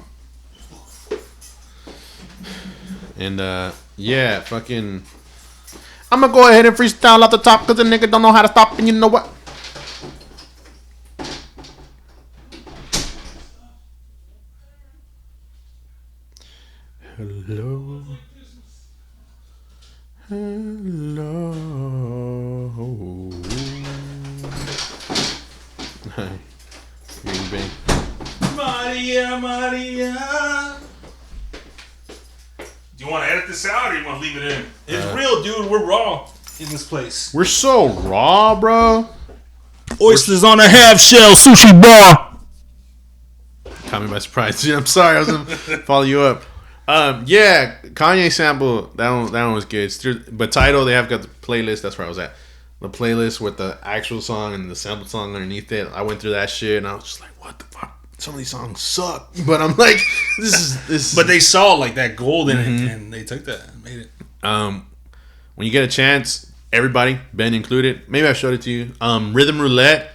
on. And yeah, fucking. I'm gonna go ahead and freestyle off the top because the nigga don't know how to stop, and you know what? Hello. Hi. Green Bay. Maria, Maria. Do you want to edit this out or you want to leave it in? It's real, dude. We're raw in this place. We're so raw, bro. Oysters on a half shell sushi bar. Caught me by surprise. Dude, I'm sorry. I was gonna follow you up. Yeah, Kanye sample. That one was good. But Tidal, they have got the playlist. That's where I was at. The playlist with the actual song and the sample song underneath it. I went through that shit and I was just like, what the fuck? Some of these songs suck. But I'm like, this. But they saw like that gold in it and they took that and made it. When you get a chance, everybody, Ben included. Maybe I showed it to you. Rhythm Roulette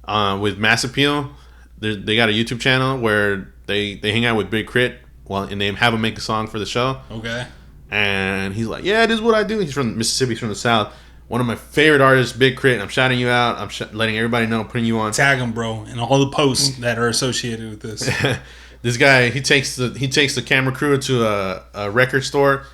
with Mass Appeal. They got a YouTube channel where they hang out with Big Crit, and they have him make a song for the show. Okay. And he's like, yeah, this is what I do. He's from Mississippi. He's from the South. One of my favorite artists, Big Crit. I'm shouting you out. I'm letting everybody know, putting you on. Tag him, bro, and all the posts that are associated with this. This guy, he takes the camera crew to a record store,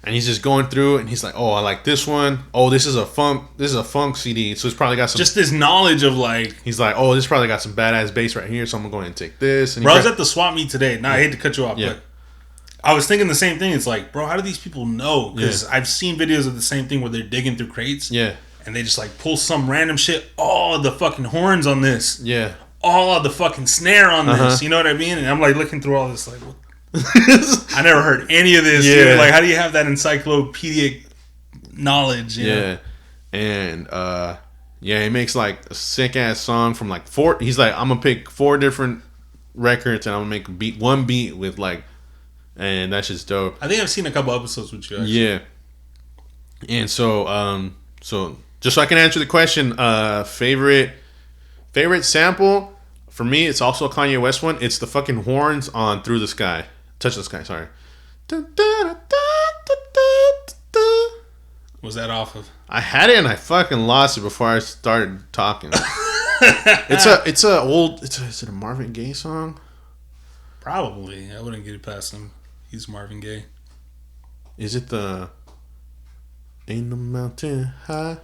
and he's just going through, and he's like, oh, I like this one. Oh, this is a funk CD. So it's probably got some. Just this knowledge of like. He's like, oh, this probably got some badass bass right here. So I'm gonna go ahead and take this. And bro, I was at the swap meet today. Now I hate to cut you off, yeah. but I was thinking the same thing. It's like, bro, how do these people know? Because I've seen videos of the same thing where they're digging through crates. Yeah. And they just like pull some random shit. Oh, the fucking horns on this. Yeah. Oh, the fucking snare on this. You know what I mean? And I'm like looking through all this like, what? I never heard any of this. Yeah. Dude. Like, how do you have that encyclopedic knowledge? You know? And he makes like a sick ass song from like four. He's like, I'm gonna pick 4 different records and I'm gonna make one beat with like, and that's just dope. I think I've seen a couple episodes with you. Actually. Yeah. And so just so I can answer the question, favorite sample for me, it's also a Kanye West one. It's the fucking horns on Through the Sky. Touch the Sky, sorry. Was that off of? I had it and I fucking lost it before I started talking. Is it a Marvin Gaye song? Probably. I wouldn't get it past him. He's Marvin Gaye. Is it the Ain't No Mountain High?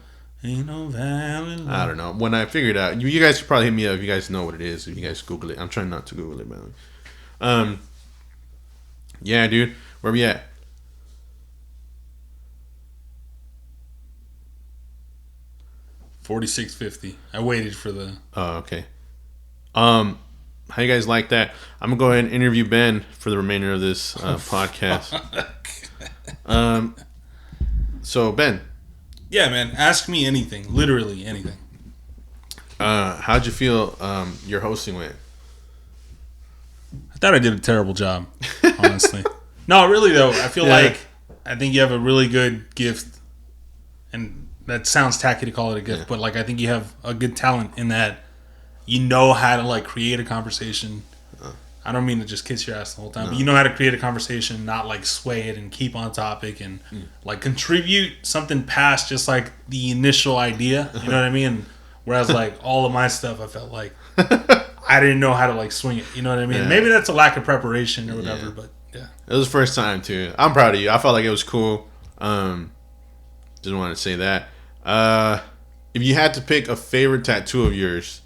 Ain't no valley low. I don't know. When I figure it out, you guys could probably hit me up if you guys know what it is. If you guys Google it, I'm trying not to Google it, man. Yeah, dude, where we at? $46.50. I waited for the. Oh, okay. How you guys like that? I'm gonna go ahead and interview Ben for the remainder of this podcast. So Ben. Yeah, man. Ask me anything. Literally anything. How'd you feel your hosting went? I thought I did a terrible job, honestly. No, really though. I feel like I think you have a really good gift, and that sounds tacky to call it a gift, but like I think you have a good talent in that you know how to like create a conversation. I don't mean to just kiss your ass the whole time, but you know how to create a conversation, not like sway it and keep on topic and like contribute something past just like the initial idea. You know what I mean? Whereas like all of my stuff, I felt like I didn't know how to like swing it. You know what I mean? Yeah. Maybe that's a lack of preparation or whatever, but yeah. It was the first time too. I'm proud of you. I felt like it was cool. Didn't want to say that. If you had to pick a favorite tattoo of yours,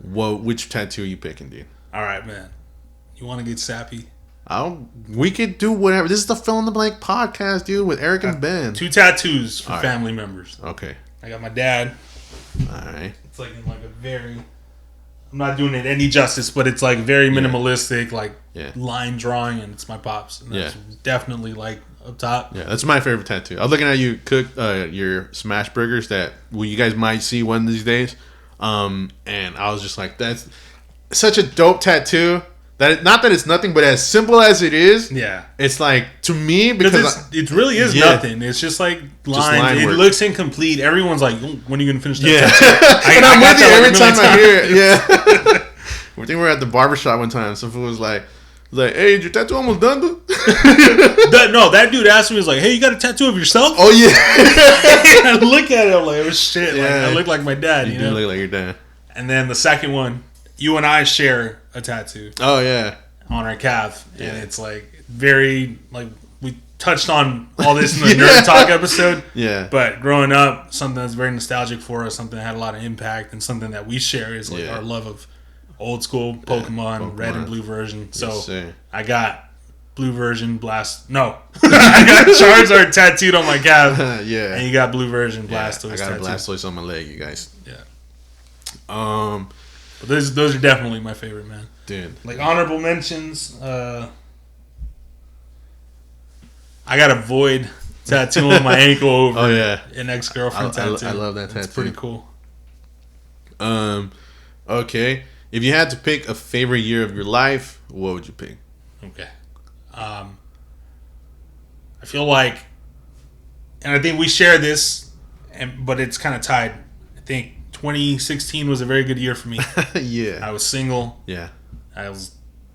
which tattoo are you picking, dude? All right, man. You want to get sappy? We could do whatever. This is the Fill in the Blank podcast, dude, with Eric and Ben. 2 tattoos for family members. Okay. I got my dad. All right. It's like in like a very. I'm not doing it any justice, but it's like very minimalistic, like line drawing, and it's my pops. And that's definitely like up top. Yeah, that's my favorite tattoo. I was looking at you cook your smash burgers that you guys might see one of these days, and I was just like, that's such a dope tattoo. Not that it's nothing, but as simple as it is, it's like to me because it really is nothing. It's just like lines. It looks incomplete. Everyone's like, "When are you gonna finish that?" Tattoo? And I'm with you every time I hear it. Yeah, I think we were at the barbershop one time. Some fool was like, "Hey, is your tattoo almost done, dude?" that dude asked me, he was like, "Hey, you got a tattoo of yourself?" Oh yeah. I look at it, I'm like, "Oh shit!" Like, I look like my dad. You know? look like your dad. And then the second one, you and I share a tattoo. Oh yeah, on our calf, and it's like very like we touched on all this in the Nerd Talk episode. Yeah, but growing up, something that's very nostalgic for us, something that had a lot of impact, and something that we share is like our love of old school Pokemon, red and blue version. So I got blue version Blast. No, I got Charizard tattooed on my calf. Yeah, and you got blue version Blastoise. I got a Blastoise on my leg, you guys. Yeah. But those are definitely my favorite, man. Dude. Like honorable mentions, I got a Void tattoo on my ankle over an ex-girlfriend tattoo. I love that tattoo. It's pretty cool. Okay. If you had to pick a favorite year of your life, what would you pick? Okay. I feel like, and I think we share this but it's kind of tied. I think 2016 was a very good year for me. Yeah. I was single. Yeah. I was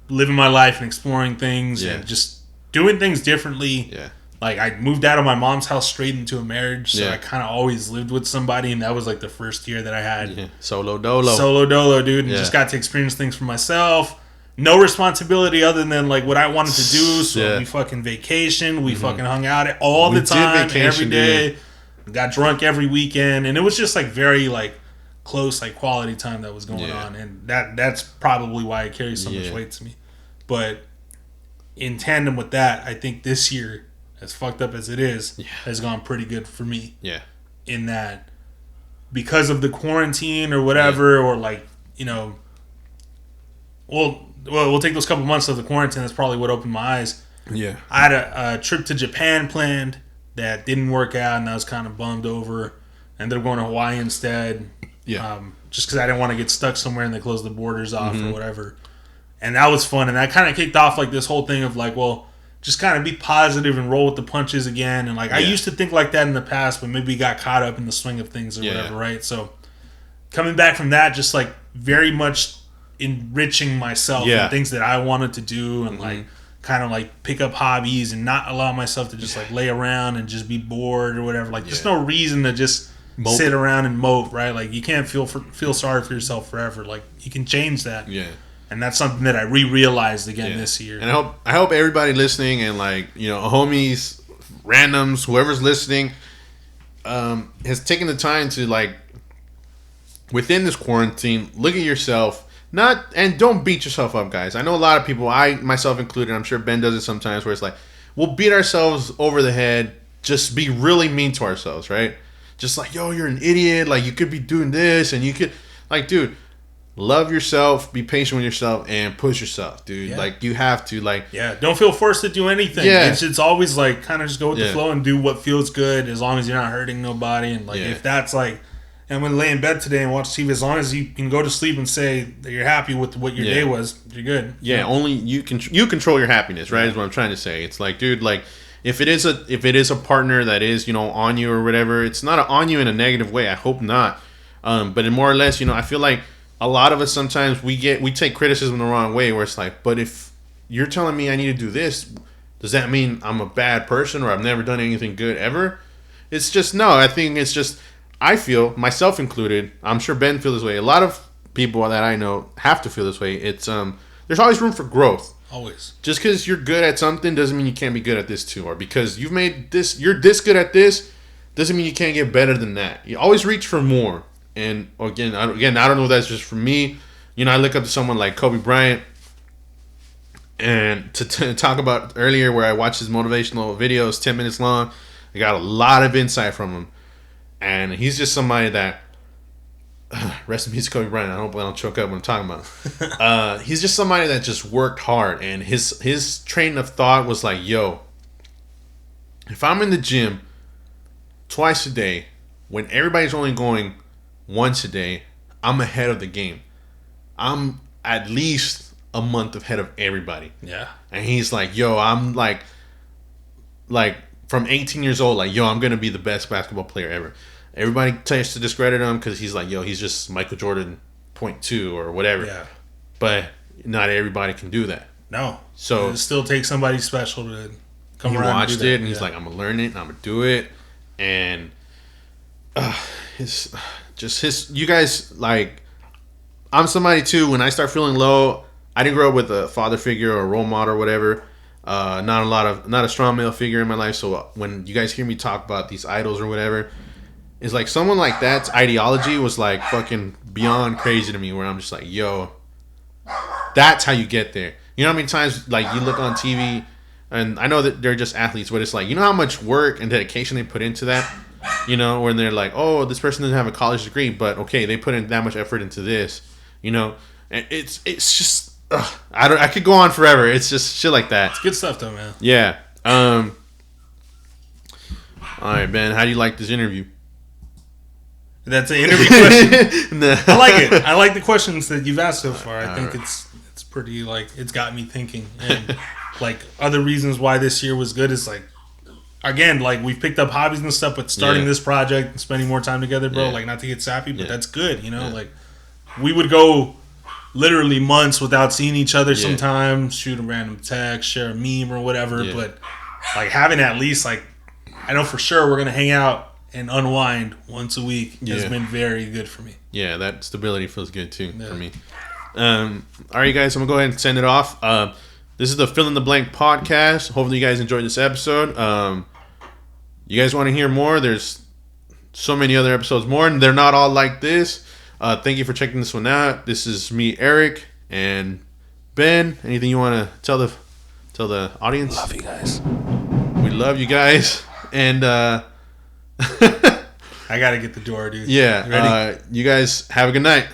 living my life and exploring things and just doing things differently. Yeah. Like, I moved out of my mom's house straight into a marriage, so I kind of always lived with somebody, and that was like the first year that I had solo dolo. Solo dolo, dude, and just got to experience things for myself. No responsibility other than like what I wanted to do. So we fucking vacation, we fucking hung out all the time, every day. Got drunk every weekend, and it was just like very like close, like quality time that was going on, and that's probably why it carries so much weight to me. But in tandem with that, I think this year, as fucked up as it is, has gone pretty good for me. Yeah. In that, because of the quarantine or whatever, or like, you know, we'll take those couple months of the quarantine. That's probably what opened my eyes. Yeah. I had a trip to Japan planned that didn't work out, and I was kind of bummed over. Ended up going to Hawaii instead. Yeah. Just because I didn't want to get stuck somewhere and they closed the borders off or whatever. And that was fun. And that kind of kicked off like this whole thing of like, well, just kind of be positive and roll with the punches again. And like, I used to think like that in the past, but maybe got caught up in the swing of things or whatever, right? So coming back from that, just like very much enriching myself and things that I wanted to do, and like kind of like pick up hobbies and not allow myself to just like lay around and just be bored or whatever. Like there's no reason to just sit around and mope, right? Like you can't feel sorry for yourself forever. Like you can change that. Yeah. And that's something that I realized again this year. And I hope everybody listening and like, you know, homies, randoms, whoever's listening, has taken the time to like within this quarantine, look at yourself. And don't beat yourself up, guys. I know a lot of people, I myself included, I'm sure Ben does it sometimes, where it's like, we'll beat ourselves over the head, just be really mean to ourselves, right? Just like, yo, you're an idiot, like, you could be doing this, and you could, like, dude, love yourself, be patient with yourself, and push yourself, dude. Yeah. Like, you have to, like... Yeah, don't feel forced to do anything. Yeah. It's always, like, kind of just go with the flow and do what feels good, as long as you're not hurting nobody, and, like, if that's, like... I'm going to lay in bed today and watch TV. As long as you can go to sleep and say that you're happy with what your day was, you're good. Yeah, only you control your happiness, right? Is what I'm trying to say. It's like, dude, like if it is a partner that is, you know, on you or whatever, it's not on you in a negative way. I hope not. But in more or less, you know, I feel like a lot of us sometimes we take criticism the wrong way, where it's like, but if you're telling me I need to do this, does that mean I'm a bad person or I've never done anything good ever? It's just no. I think it's just. I feel, myself included, I'm sure Ben feels this way. A lot of people that I know have to feel this way. It's there's always room for growth. Always. Just because you're good at something doesn't mean you can't be good at this too. Or because you've made this, you're this good at this, doesn't mean you can't get better than that. You always reach for more. And again, I don't know if that's just for me. You know, I look up to someone like Kobe Bryant. And to talk about earlier where I watched his motivational videos, 10 minutes long, I got a lot of insight from him. And he's just somebody that rest in peace, Kobe Bryant. I hope I don't choke up when I'm talking about. He's just somebody that just worked hard, and his train of thought was like, "Yo, if I'm in the gym twice a day, when everybody's only going once a day, I'm ahead of the game. I'm at least a month ahead of everybody." Yeah. And he's like, "Yo, I'm like." From 18 years old, like, yo, I'm going to be the best basketball player ever. Everybody tries to discredit him because he's like, yo, he's just Michael Jordan 0.2 or whatever. Yeah. But not everybody can do that. No. So it still takes somebody special to come around. He watched it, and he's like, I'm going to learn it, and I'm going to do it. And you guys, like, I'm somebody, too, when I start feeling low, I didn't grow up with a father figure or a role model or whatever. Not a strong male figure in my life. So when you guys hear me talk about these idols or whatever, it's like someone like that's ideology was like fucking beyond crazy to me, where I'm just like, yo, that's how you get there. You know how many times like you look on TV, and I know that they're just athletes, but it's like, you know how much work and dedication they put into that, you know, when they're like, oh, this person doesn't have a college degree, but okay, they put in that much effort into this, you know, and it's just. I could go on forever. It's just shit like that. It's good stuff though, man. Yeah. All right, Ben. How do you like this interview? That's an interview question. No. I like it. I like the questions that you've asked so far. I think it's pretty it's got me thinking. And like other reasons why this year was good is like again, like we've picked up hobbies and stuff, but starting this project and spending more time together, bro, like not to get sappy, but that's good, you know? Like we would go literally months without seeing each other sometimes, shoot a random text, share a meme or whatever, but like having at least like, I know for sure we're going to hang out and unwind once a week has been very good for me. Yeah, that stability feels good too for me. All right, guys, I'm going to go ahead and send it off. This is the Fill in the Blank podcast. Hopefully you guys enjoyed this episode. You guys want to hear more? There's so many other episodes more, and they're not all like this. Thank you for checking this one out. This is me, Eric, and Ben. Anything you want to tell the audience? Love you guys. We love you guys. And I gotta get the door, dude. Yeah. You guys have a good night.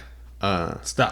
Stop.